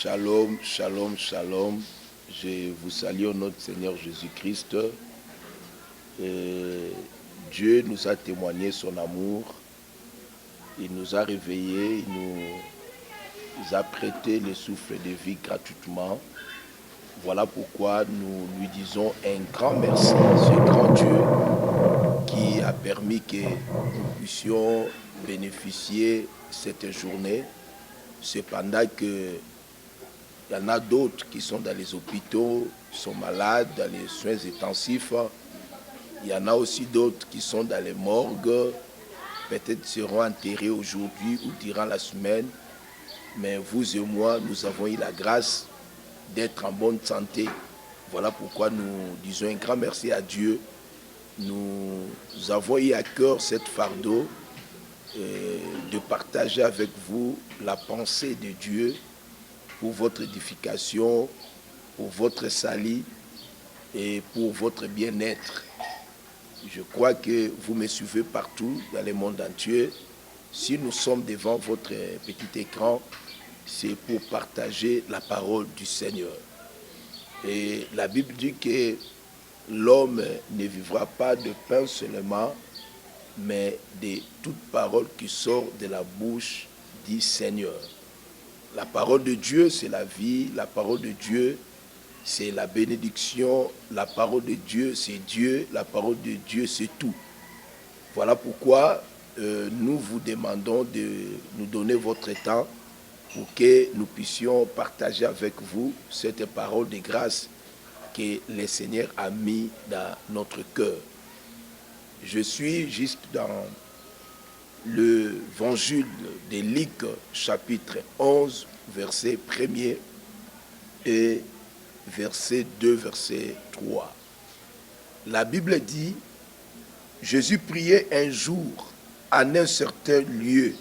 Shalom, shalom, shalom. Je vous salue au nom du Seigneur Jésus-Christ. Dieu nous a témoigné son amour. Il nous a réveillés, il nous a prêté le souffle de vie gratuitement. Voilà pourquoi nous lui disons un grand merci, ce grand Dieu qui a permis que nous puissions bénéficier cette journée. Cependant que il y en a d'autres qui sont dans les hôpitaux, qui sont malades, dans les soins intensifs. Il y en a aussi d'autres qui sont dans les morgues, peut-être seront enterrés aujourd'hui ou durant la semaine. Mais vous et moi, nous avons eu la grâce d'être en bonne santé. Voilà pourquoi nous disons un grand merci à Dieu. Nous avons eu à cœur cette fardeau de partager avec vous la pensée de Dieu pour votre édification, pour votre salut et pour votre bien-être. Je crois que vous me suivez partout dans le monde entier. Si nous sommes devant votre petit écran, c'est pour partager la parole du Seigneur. Et la Bible dit que l'homme ne vivra pas de pain seulement, mais de toute parole qui sort de la bouche du Seigneur. La parole de Dieu, c'est la vie. La parole de Dieu, c'est la bénédiction. La parole de Dieu, c'est Dieu. La parole de Dieu, c'est tout. Voilà pourquoi nous vous demandons de nous donner votre temps pour que nous puissions partager avec vous cette parole de grâce que le Seigneur a mis dans notre cœur. Je suis juste dans l'évangile de Luc, chapitre 11, verset 1er et verset 2, verset 3. La Bible dit, Jésus priait un jour en un certain lieu.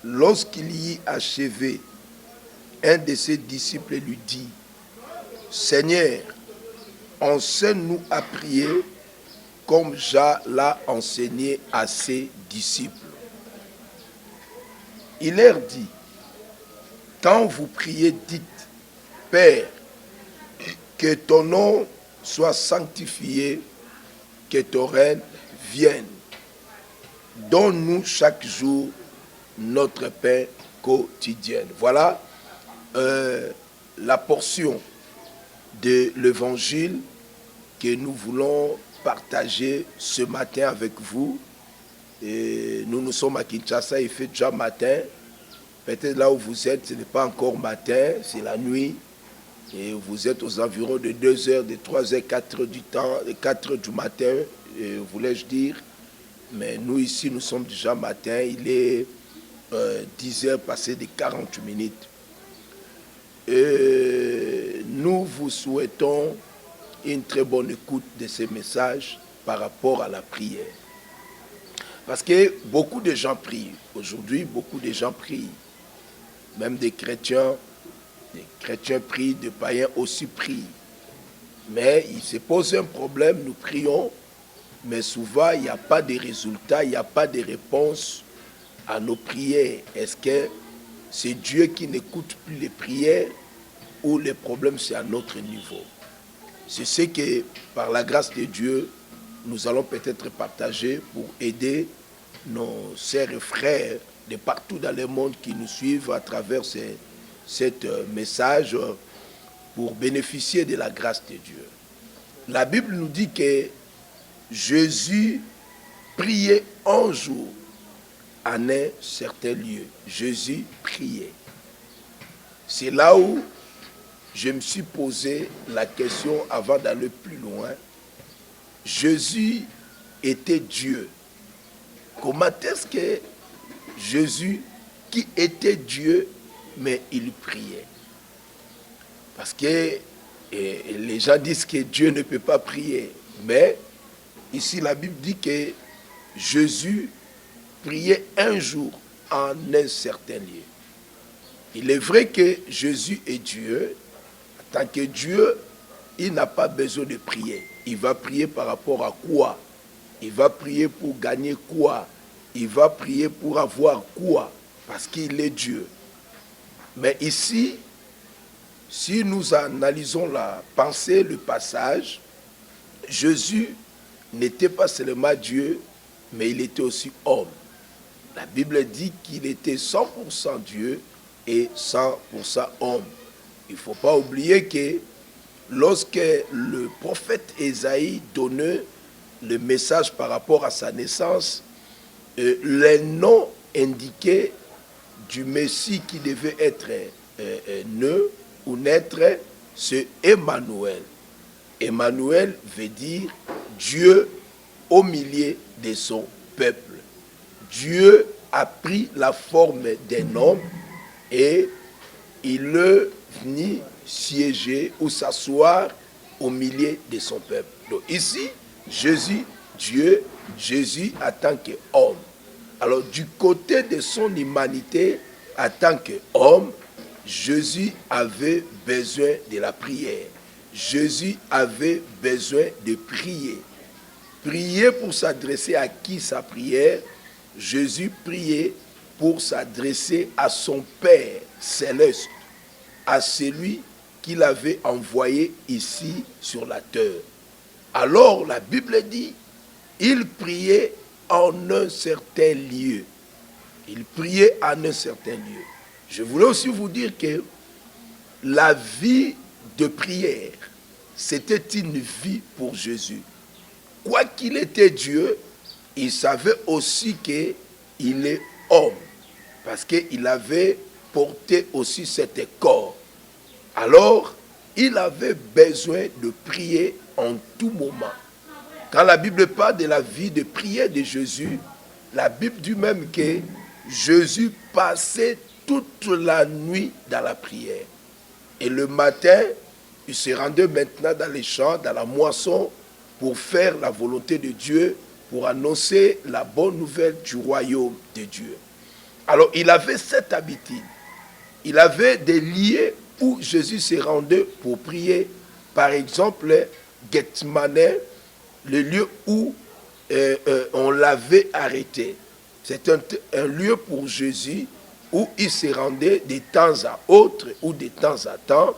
Lorsqu'il y eut achevé, un de ses disciples lui dit, Seigneur, enseigne-nous à prier comme Jean l'a enseigné à ses disciples. Il leur dit, quand vous priez, dites, Père, que ton nom soit sanctifié, que ton règne vienne. Donne-nous chaque jour notre pain quotidien. Voilà la portion de l'évangile que nous voulons partager ce matin avec vous. Et nous sommes à Kinshasa, il fait déjà matin. Peut-être là où vous êtes, ce n'est pas encore matin, c'est la nuit. Et vous êtes aux environs de 2 heures, de 3 heures, 4 heures du temps, 4 heures du matin, voulais-je dire. Mais nous ici, nous sommes déjà matin, il est 10 heures passées de 40 minutes. Et nous vous souhaitons une très bonne écoute de ces messages par rapport à la prière. Parce que beaucoup de gens prient. Aujourd'hui, beaucoup de gens prient. Même des chrétiens prient, des païens aussi prient. Mais il se pose un problème, nous prions, mais souvent il n'y a pas de résultats, il n'y a pas de réponse à nos prières. Est-ce que c'est Dieu qui n'écoute plus les prières ou le problème c'est à notre niveau? C'est ce que, par la grâce de Dieu, nous allons peut-être partager pour aider nos sœurs et frères de partout dans le monde qui nous suivent à travers cet message pour bénéficier de la grâce de Dieu. La Bible nous dit que Jésus priait un jour en un certain lieu. Jésus priait. C'est là où je me suis posé la question avant d'aller plus loin. Jésus était Dieu. Comment est-ce que Jésus, qui était Dieu, mais il priait? Parce que les gens disent que Dieu ne peut pas prier. Mais ici, la Bible dit que Jésus priait un jour en un certain lieu. Il est vrai que Jésus est Dieu. En tant que Dieu, il n'a pas besoin de prier. Il va prier par rapport à quoi? Il va prier pour gagner quoi? Il va prier pour avoir quoi? Parce qu'il est Dieu. Mais ici, si nous analysons la pensée, le passage, Jésus n'était pas seulement Dieu, mais il était aussi homme. La Bible dit qu'il était 100% Dieu et 100% homme. Il ne faut pas oublier que lorsque le prophète Ésaïe donnait le message par rapport à sa naissance, les noms indiqués du Messie qui devait être né ou naître, c'est Emmanuel. Emmanuel veut dire Dieu au milieu de son peuple. Dieu a pris la forme d'un homme et il est venu siéger ou s'asseoir au milieu de son peuple. Donc ici, Jésus, Dieu, Jésus en tant qu'homme. Alors du côté de son humanité, en tant qu'homme, Jésus avait besoin de la prière. Jésus avait besoin de prier. Prier pour s'adresser à qui sa prière? Jésus priait pour s'adresser à son Père céleste, à celui qu'il avait envoyé ici sur la terre. Alors la Bible dit, il priait en un certain lieu. Il priait en un certain lieu. Je voulais aussi vous dire que la vie de prière, c'était une vie pour Jésus. Quoi qu'il était Dieu, il savait aussi qu'il est homme, parce qu'il avait porté aussi cet corps. Alors, il avait besoin de prier en tout moment. Quand la Bible parle de la vie de prière de Jésus, la Bible dit même que Jésus passait toute la nuit dans la prière. Et le matin, il se rendait maintenant dans les champs, dans la moisson, pour faire la volonté de Dieu, pour annoncer la bonne nouvelle du royaume de Dieu. Alors, il avait cette habitude. Il avait des lieux où Jésus se rendait pour prier. Par exemple, Gethsemane, le lieu où on l'avait arrêté. C'est un lieu pour Jésus où il se rendait de temps à autre ou de temps à temps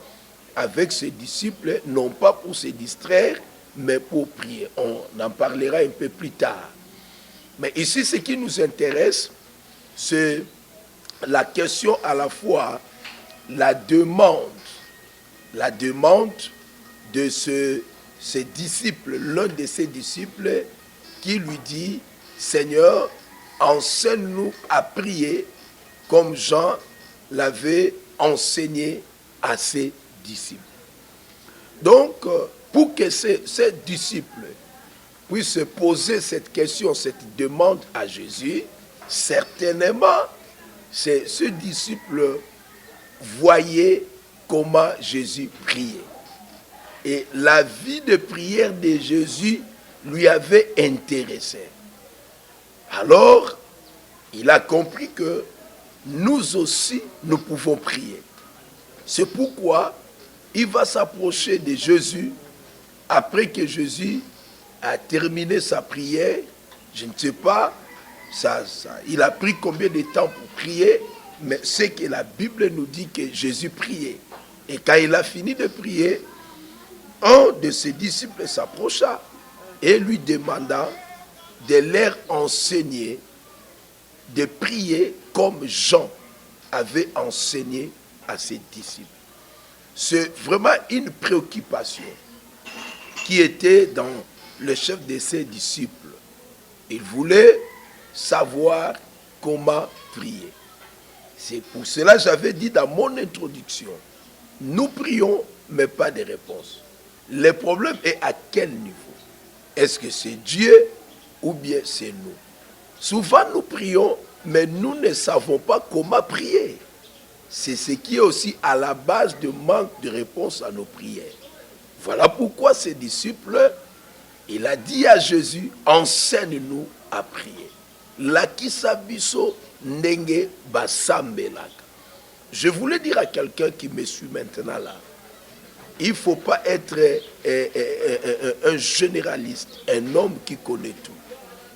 avec ses disciples, non pas pour se distraire, mais pour prier. On en parlera un peu plus tard. Mais ici, ce qui nous intéresse, c'est la question à la fois, la demande de ses disciples, l'un de ses disciples qui lui dit, Seigneur, enseigne-nous à prier comme Jean l'avait enseigné à ses disciples. Donc, pour que ces disciples puissent se poser cette question, cette demande à Jésus, certainement, ce disciple voyait comment Jésus priait. Et la vie de prière de Jésus lui avait intéressé. Alors, il a compris que nous aussi, nous pouvons prier. C'est pourquoi il va s'approcher de Jésus après que Jésus a terminé sa prière. Je ne sais pas, il a pris combien de temps pour prier, mais c'est que la Bible nous dit que Jésus priait. Et quand il a fini de prier, un de ses disciples s'approcha et lui demanda de leur enseigner de prier comme Jean avait enseigné à ses disciples. C'est vraiment une préoccupation qui était dans le chef de ses disciples. Il voulait savoir comment prier. C'est pour cela que j'avais dit dans mon introduction, nous prions, mais pas de réponse. Le problème est à quel niveau? Est-ce que c'est Dieu ou bien c'est nous? Souvent nous prions, mais nous ne savons pas comment prier. C'est ce qui est aussi à la base du manque de réponse à nos prières. Voilà pourquoi ses disciples, il a dit à Jésus, enseigne-nous à prier. Lakisa biso ndenge basambelaka. Je voulais dire à quelqu'un qui me suit maintenant là, il ne faut pas être un généraliste, un homme qui connaît tout.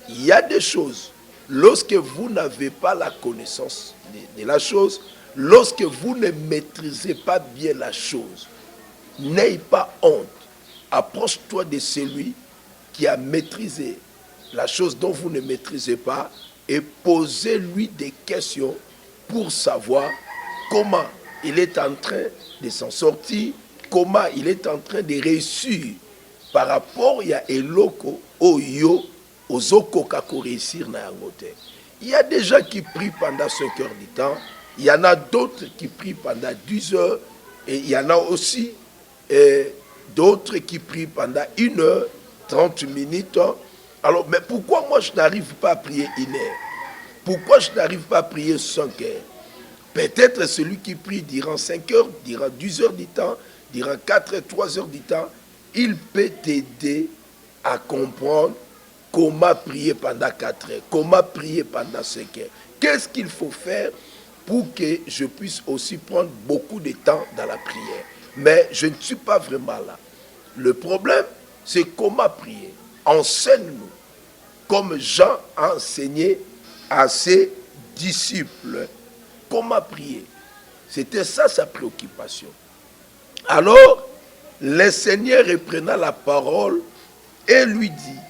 Il y a des choses, lorsque vous n'avez pas la connaissance de la chose, lorsque vous ne maîtrisez pas bien la chose, n'aie pas honte. Approche-toi de celui qui a maîtrisé la chose dont vous ne maîtrisez pas et posez-lui des questions pour savoir comment il est en train de s'en sortir, comment il est en train de réussir par rapport à eloko oyo ozoko kako réussir na yangote. Il y a des gens qui prient pendant 5 heures du temps, il y en a d'autres qui prient pendant 10 heures, et il y en a aussi d'autres qui prient pendant 1 heure, 30 minutes. Alors, mais pourquoi moi je n'arrive pas à prier 1 heure? Pourquoi je n'arrive pas à prier 5 heures? Peut-être celui qui prie durant 5 heures, durant 10 heures du temps, durant 4 et 3 heures du temps, il peut t'aider à comprendre comment prier pendant 4 heures, comment prier pendant 5 heures. Qu'est-ce qu'il faut faire pour que je puisse aussi prendre beaucoup de temps dans la prière? Mais je ne suis pas vraiment là. Le problème, c'est comment prier. Enseigne-nous, comme Jean a enseigné à ses disciples, comment prier. C'était ça sa préoccupation. Alors, le Seigneur reprenant la parole et lui dit,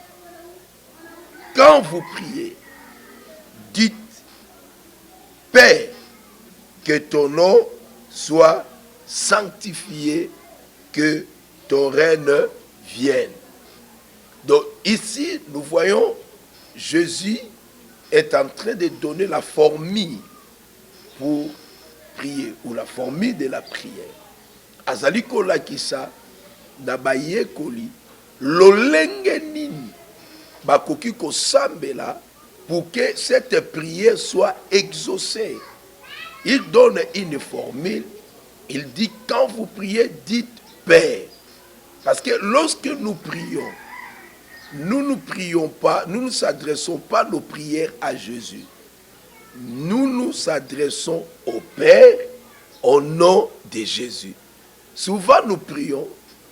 quand vous priez, dites, Père, que ton nom soit sanctifié, que ton règne vienne. Donc ici, nous voyons Jésus est en train de donner la formule pour prier, ou la formule de la prière. Azali kolakisa na bayekoli lolenge nini bakoki kosambela pour que cette prière soit exaucée. Il donne une formule, il dit quand vous priez, dites Père. Parce que lorsque nous prions, nous ne prions pas, nous ne nous adressons pas nos prières à Jésus. Nous nous adressons au Père au nom de Jésus. Souvent nous prions,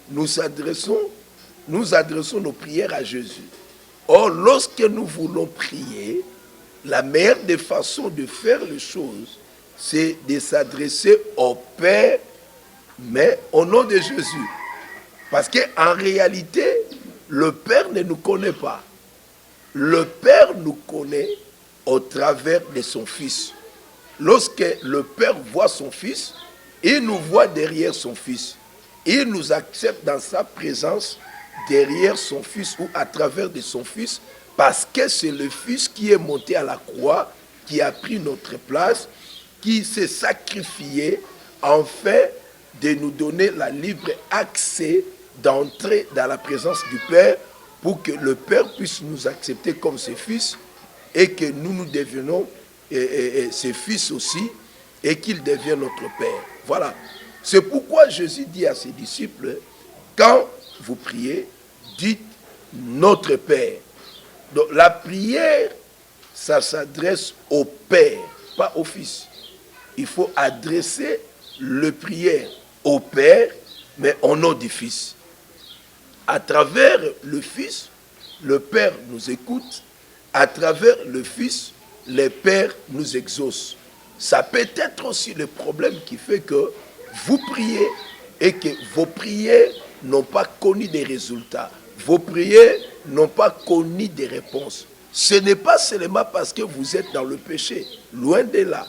nous adressons nos prières à Jésus. Or, lorsque nous voulons prier, la meilleure des façons de faire les choses, c'est de s'adresser au Père, mais au nom de Jésus. Parce qu'en réalité, le Père ne nous connaît pas. Le Père nous connaît au travers de son Fils. Lorsque le Père voit son Fils, il nous voit derrière son Fils. Il nous accepte dans sa présence derrière son Fils ou à travers de son Fils, parce que c'est le Fils qui est monté à la croix, qui a pris notre place, qui s'est sacrifié afin de nous donner la libre accès d'entrer dans la présence du Père pour que le Père puisse nous accepter comme ses fils et que nous devenons ses fils aussi et qu'il devienne notre Père. Voilà. C'est pourquoi Jésus dit à ses disciples, quand vous priez, dites notre Père. Donc la prière, ça s'adresse au Père, pas au Fils. Il faut adresser le prière au Père, mais au nom du Fils. À travers le Fils, le Père nous écoute. À travers le Fils, le Père nous exauce. Ça peut être aussi le problème qui fait que vous priez et que vos prières n'ont pas connu des résultats. Vos prières n'ont pas connu des réponses. Ce n'est pas seulement parce que vous êtes dans le péché. Loin de là.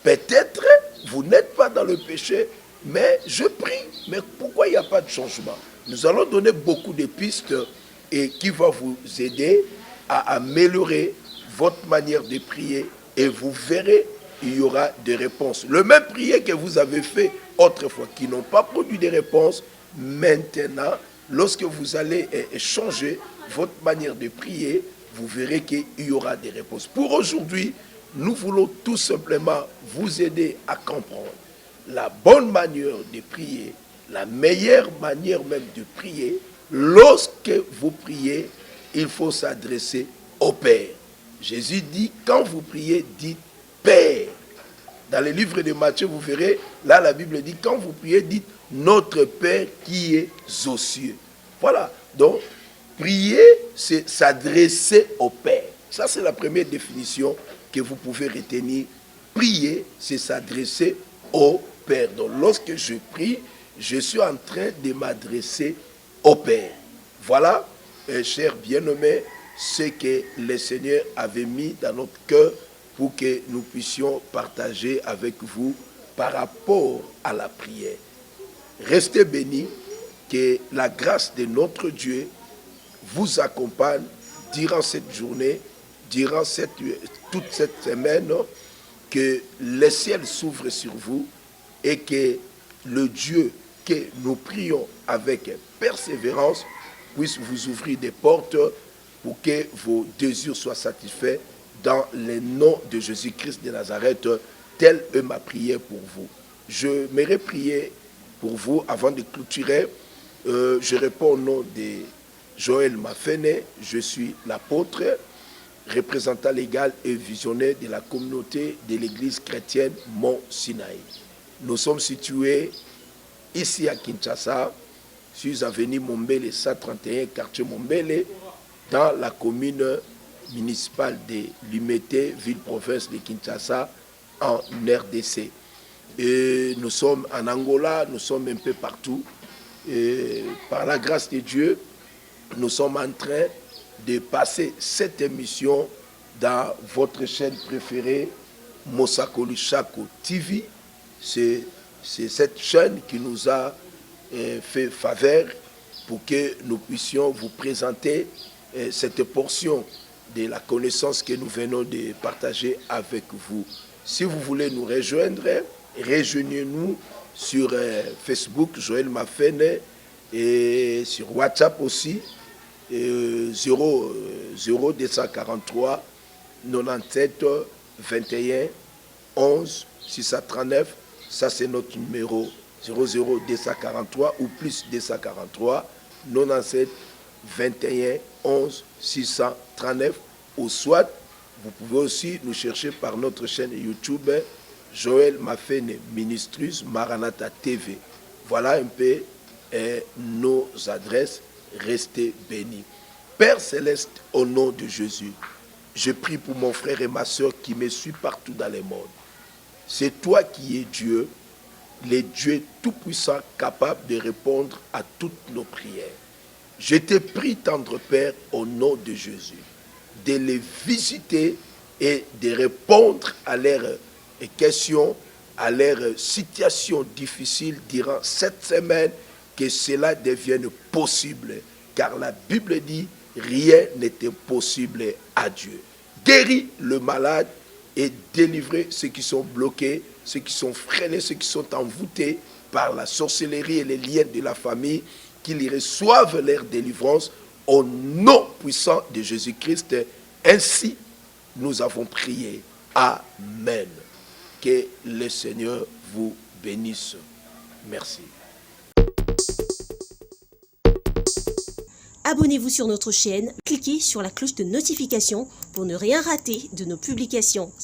Peut-être vous n'êtes pas dans le péché, mais je prie. Mais pourquoi il n'y a pas de changement? Nous allons donner beaucoup de pistes et qui vont vous aider à améliorer votre manière de prier et vous verrez, il y aura des réponses. Le même prière que vous avez fait autrefois, qui n'ont pas produit des réponses, maintenant, lorsque vous allez changer votre manière de prier, vous verrez qu'il y aura des réponses. Pour aujourd'hui, nous voulons tout simplement vous aider à comprendre la bonne manière de prier, la meilleure manière même de prier. Lorsque vous priez, il faut s'adresser au Père. Jésus dit, quand vous priez, dites Père. Dans le livre de Matthieu, vous verrez, là la Bible dit, quand vous priez, dites notre Père qui est aux cieux. Voilà, donc prier, c'est s'adresser au Père. Ça, c'est la première définition que vous pouvez retenir prier, c'est s'adresser au Père. Donc lorsque je prie, je suis en train de m'adresser au Père. Voilà, chers bien-aimés, ce que le Seigneur avait mis dans notre cœur pour que nous puissions partager avec vous par rapport à la prière. Restez bénis, que la grâce de notre Dieu vous accompagne durant cette journée, durant toute cette semaine, que le ciel s'ouvre sur vous et que le Dieu que nous prions avec persévérance puisse vous ouvrir des portes pour que vos désirs soient satisfaits dans le nom de Jésus-Christ de Nazareth, telle est ma prière pour vous. Je m'aimerais prier pour vous avant de clôturer. Je réponds au nom de Joël Mafene, je suis l'apôtre, représentant légal et visionnaire de la communauté de l'église chrétienne Mont Sinaï. Nous sommes situés ici à Kinshasa, sur avenue Mombele 131, quartier Mombele, dans la commune municipale de Limete, ville-province de Kinshasa, en RDC. Et nous sommes en Angola, nous sommes un peu partout. Et par la grâce de Dieu, nous sommes en train de passer cette émission dans votre chaîne préférée, Mosako Lushako TV. C'est cette chaîne qui nous a fait faveur pour que nous puissions vous présenter cette portion de la connaissance que nous venons de partager avec vous. Si vous voulez nous rejoindre, rejoignez-nous sur Facebook, Joël Mafene, et sur WhatsApp aussi, 0243 97 21 11 639. Ça, c'est notre numéro 00243 ou plus 243 97 21 11 639. Ou soit, vous pouvez aussi nous chercher par notre chaîne YouTube Joël Mafene Ministries Maranatha TV. Voilà un peu nos adresses. Restez bénis. Père Céleste, au nom de Jésus, je prie pour mon frère et ma soeur qui me suivent partout dans le monde. C'est toi qui es Dieu, le Dieu tout-puissant, capable de répondre à toutes nos prières. Je te prie, tendre Père, au nom de Jésus, de les visiter et de répondre à leurs questions, à leurs situations difficiles durant cette semaine, que cela devienne possible. Car la Bible dit, rien n'était possible à Dieu. Guéris le malade et délivrez ceux qui sont bloqués, ceux qui sont freinés, ceux qui sont envoûtés par la sorcellerie et les liens de la famille, qu'ils reçoivent leur délivrance au nom puissant de Jésus-Christ. Ainsi, nous avons prié. Amen. Que le Seigneur vous bénisse. Merci. Abonnez-vous sur notre chaîne, cliquez sur la cloche de notification pour ne rien rater de nos publications.